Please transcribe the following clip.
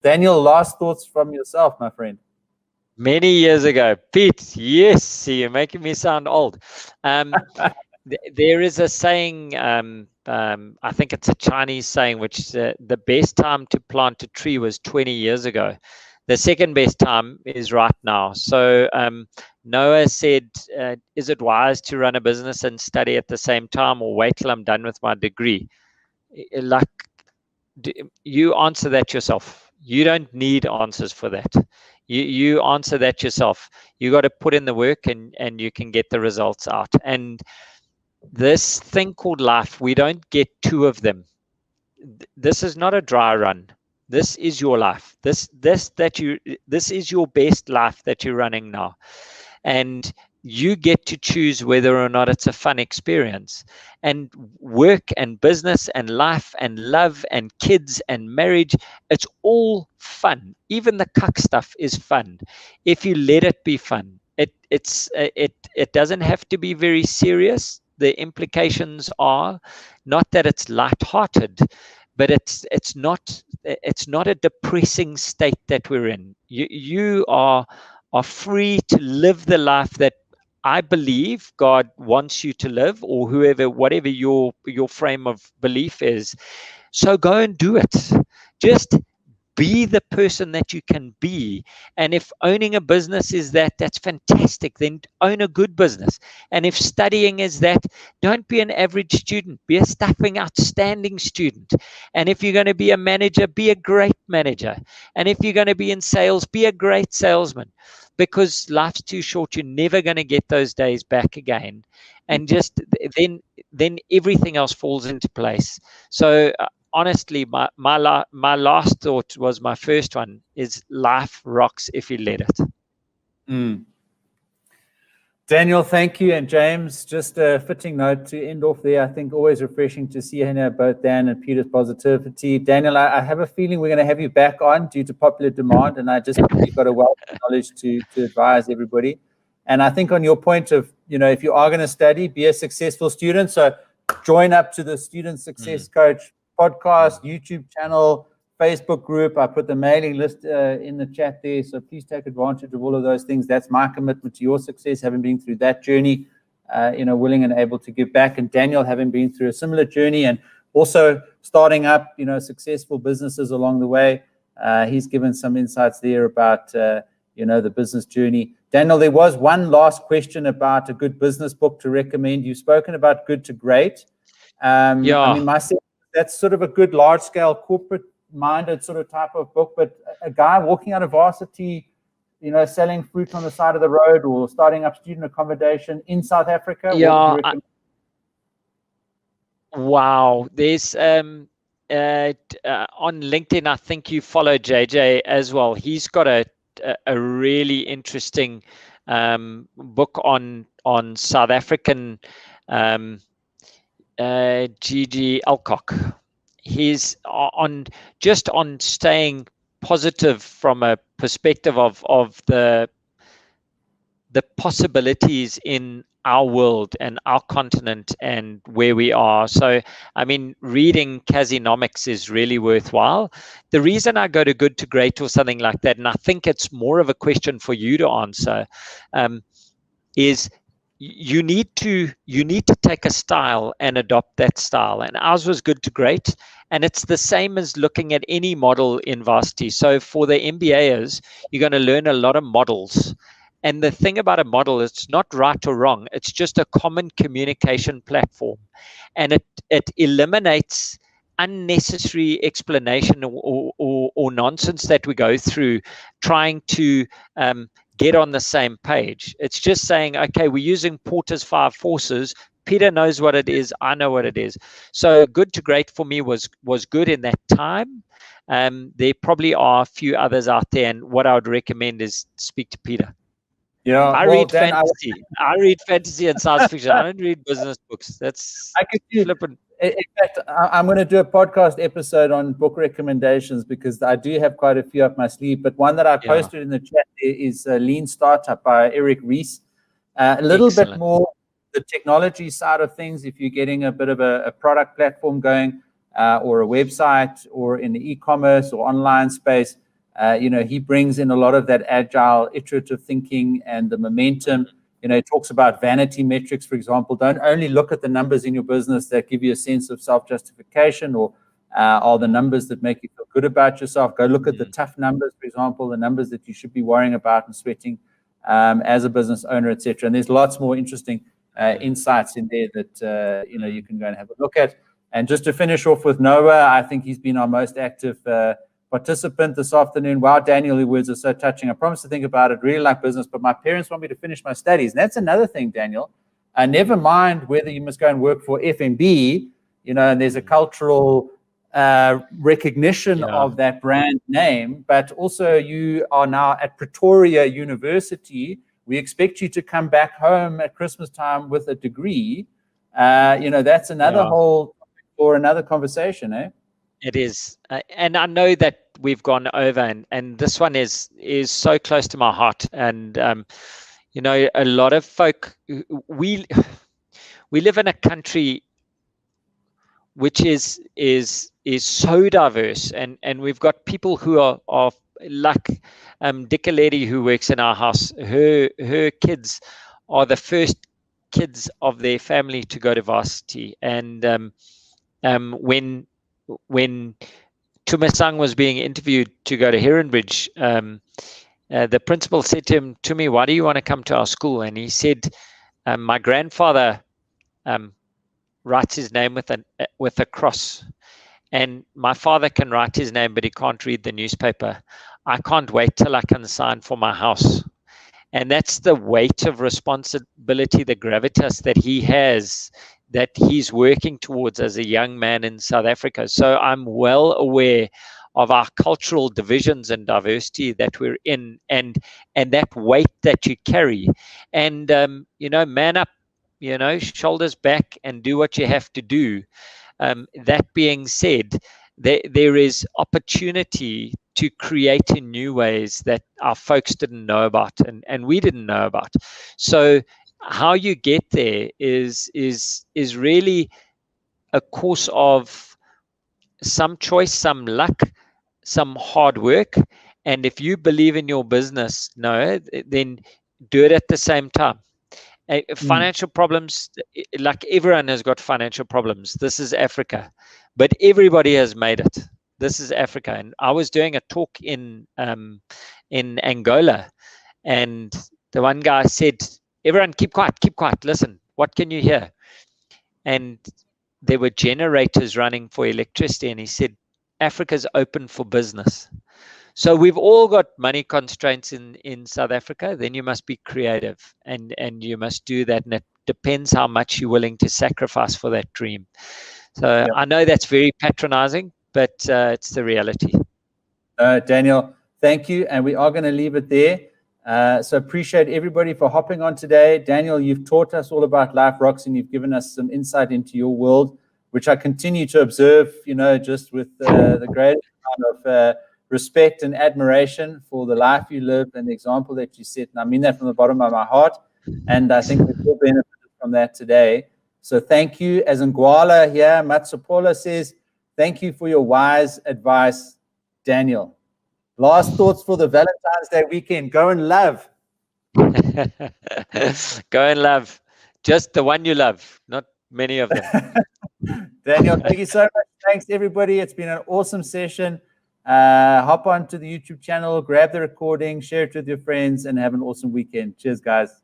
Daniel, last thoughts from yourself, my friend. Many years ago, Pete. Yes, see, you're making me sound old. There is a saying. I think it's a Chinese saying, which the best time to plant a tree was 20 years ago. The second best time is right now. So Noah said, "Is it wise to run a business and study at the same time, or wait till I'm done with my degree?" Like, you answer that yourself. You don't need answers for that. You answer that yourself. You got to put in the work, and you can get the results out. And this thing called life, we don't get two of them. This is not a dry run. This is your life. This is your best life that you're running now. And you get to choose whether or not it's a fun experience. And work and business and life and love and kids and marriage, it's all fun. Even the cuck stuff is fun if you let it be fun. It doesn't have to be very serious. The implications are not that it's lighthearted, but it's not a depressing state that we're in. You are free to live the life that I believe God wants you to live, or whatever your frame of belief is. So go and do it. Just be the person that you can be. And if owning a business is that's fantastic. Then own a good business. And if studying is that, don't be an average student. Be a stuffing outstanding student. And if you're going to be a manager, be a great manager. And if you're going to be in sales, be a great salesman. Because life's too short. You're never going to get those days back again. And just then everything else falls into place. So honestly, my last thought was my first one is life rocks if you let it. Daniel, thank you. And James, just a fitting note to end off there. I think always refreshing to see both Dan and Peter's positivity. Daniel, I have a feeling we're going to have you back on due to popular demand, and I just think you've got a wealth of knowledge to advise everybody. And I think on your point of, if you are going to study, be a successful student. So join up to the Student Success Coach podcast, YouTube channel, Facebook group. I put the mailing list in the chat there, so please take advantage of all of those things. That's my commitment to your success, having been through that journey, willing and able to give back. And Daniel, having been through a similar journey and also starting up, successful businesses along the way. He's given some insights there about, the business journey. Daniel, there was one last question about a good business book to recommend. You've spoken about Good to Great. I mean, myself, that's sort of a good large-scale corporate-minded sort of type of book, but a guy walking out of varsity, selling fruit on the side of the road or starting up student accommodation in South Africa. Wow. There's on LinkedIn, I think you follow JJ as well. He's got a really interesting book on South African G.G. Alcock. He's on staying positive from a perspective of the possibilities in our world and our continent and where we are. So, I mean, reading Casinomics is really worthwhile. The reason I go to Good to Great or something like that, and I think it's more of a question for you to answer, is you need to take a style and adopt that style. And ours was Good to Great. And it's the same as looking at any model in varsity. So for the MBAers, you're going to learn a lot of models. And the thing about a model, it's not right or wrong. It's just a common communication platform. And it eliminates unnecessary explanation or nonsense that we go through trying to get on the same page. It's just saying, okay, we're using Porter's 5 forces. Peter knows what it is. I know what it is. So Good to Great for me was good in that time. There probably are a few others out there. And what I would recommend is speak to Peter. Yeah, I read fantasy. I read fantasy and science fiction. I don't read business books. That's flippant. In fact, I'm going to do a podcast episode on book recommendations because I do have quite a few up my sleeve. But one that I posted in the chat is Lean Startup by Eric Ries. A little bit more the technology side of things. If you're getting a bit of a product platform going or a website or in the e-commerce or online space, He brings in a lot of that agile, iterative thinking and the momentum. He talks about vanity metrics, for example. Don't only look at the numbers in your business that give you a sense of self-justification or are the numbers that make you feel good about yourself. Go look at the tough numbers, for example, the numbers that you should be worrying about and sweating as a business owner, etc. And there's lots more interesting insights in there that you can go and have a look at. And just to finish off with Noah, I think he's been our most active participant this afternoon. Wow, Daniel, your words are so touching. I promise to think about it. Really like business, but my parents want me to finish my studies. And that's another thing, Daniel. Never mind whether you must go and work for FNB, and there's a cultural recognition of that brand name, but also you are now at Pretoria University. We expect you to come back home at Christmas time with a degree. That's another whole or another conversation, eh? It is, and I know that we've gone over, and this one is so close to my heart. And a lot of folk, we live in a country which is so diverse, and we've got people who are like Dickalady, who works in our house. Her kids are the first kids of their family to go to varsity, and when Tumasang was being interviewed to go to Heronbridge, the principal said to him, "Tumi, why do you want to come to our school?" And he said, "My grandfather writes his name with a cross, and my father can write his name, but he can't read the newspaper. I can't wait till I can sign for my house." And that's the weight of responsibility, the gravitas that he has, that he's working towards as a young man in South Africa. So I'm well aware of our cultural divisions and diversity that we're in, and that weight that you carry. And man up, shoulders back, and do what you have to do. That being said, there is opportunity to create in new ways that our folks didn't know about, and we didn't know about. So how you get there is really a course of some choice, some luck, some hard work. And if you believe in your business, then do it at the same time. Financial problems, like everyone has got financial problems. This is Africa, but everybody has made it. This is Africa. And I was doing a talk in Angola, and the one guy said, "Everyone keep quiet, listen, what can you hear?" And there were generators running for electricity, and he said, "Africa's open for business." So we've all got money constraints in South Africa. Then you must be creative, and you must do that, and it depends how much you're willing to sacrifice for that dream. So I know that's very patronizing, but it's the reality. Daniel, thank you, and we are going to leave it there. So appreciate everybody for hopping on today. Daniel, you've taught us all about Life Rocks, and you've given us some insight into your world, which I continue to observe, just with the greatest kind of respect and admiration for the life you live and the example that you set. And I mean that from the bottom of my heart. And I think we've all benefited from that today. So thank you. As Ngwala here, Matsupola says, thank you for your wise advice, Daniel. Last thoughts for the Valentine's Day weekend. Go and love. Go and love. Just the one you love, not many of them. Daniel, thank you so much. Thanks, everybody. It's been an awesome session. Hop on to the YouTube channel, grab the recording, share it with your friends, and have an awesome weekend. Cheers, guys.